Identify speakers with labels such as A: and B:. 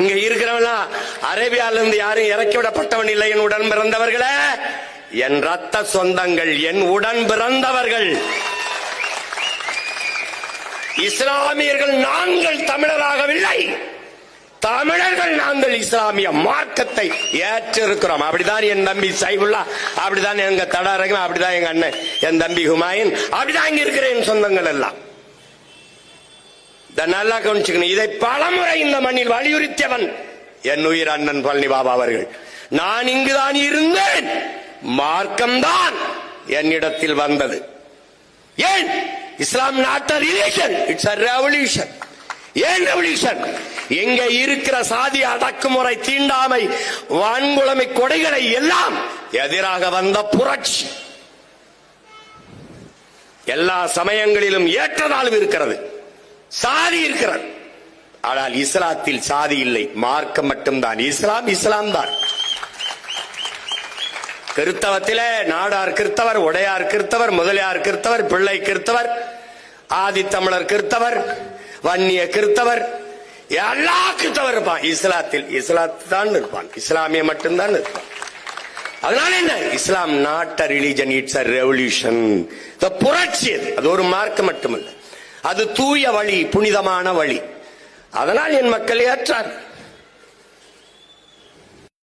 A: இங்க இருக்கிறவனா அரேபியால இருந்து யாரும் இறக்கி விடப்பட்டவன் இல்லை. என் உடன் பிறந்தவர்களே, என் ரத்த சொந்தங்கள், என் உடன் பிறந்தவர்கள் இஸ்லாமியர்கள். நாங்கள் தமிழராகவில்லை, தமிழர்கள் நாங்கள் இஸ்லாமிய மார்க்கத்தை ஏற்றிருக்கிறோம். அப்படிதான் என் தம்பி சைபுல்லா, அப்படிதான் எங்க தடாரகம், அப்படிதான் எங்க அண்ணன் என் தம்பி ஹுமாயூன், அப்படிதான் இங்க இருக்கிற என் சொந்தங்கள் எல்லாம். நல்லா கவனிச்சுக்கணும். இதை பலமுறை இந்த மண்ணில் வலியுறுத்தியவன் என் உயிர் அண்ணன் பழனி பாபா அவர்கள். நான் இங்குதான் இருந்தேன், மார்க்கம்தான் என்னிடத்தில் வந்தது. ஏன் இஸ்லாம் not a religion, it's a revolution. ஏன் ரெவல்யூஷன்? எங்க இருக்கிற சாதி அடக்குமுறை, தீண்டாமை, வன்கொடுமை, கொடைகளை எல்லாம் எதிராக வந்த புரட்சி. எல்லா சமயங்களிலும் ஏற்றதாலும் இருக்கிறது, சாதி இருக்கிறது. ஆனால் இஸ்லாத்தில் சாதி இல்லை, மார்க்கம் மட்டும்தான். இஸ்லாம் தான். கிறிஸ்தவத்திலே நாடார் கிறிஸ்தவர், உடையார் கிறிஸ்தவர், முதலியார் கிறிஸ்தவர், பிள்ளை கிறிஸ்தவர், ஆதித்தமிழர் கிறிஸ்தவர், வன்னிய கிறிஸ்தவர், எல்லா கிறிஸ்தவர் இருப்பான். இஸ்லாத்தான் இருப்பான், இஸ்லாமிய மட்டும்தான் இருப்பான். அதனால என்ன? இஸ்லாம் not a religion, it's a revolution. புரட்சி அது ஒரு மார்க்கம் மட்டுமல்ல, அது தூய வழி, புனிதமான வழி. அதனால் என் மக்கள் ஏற்றார்.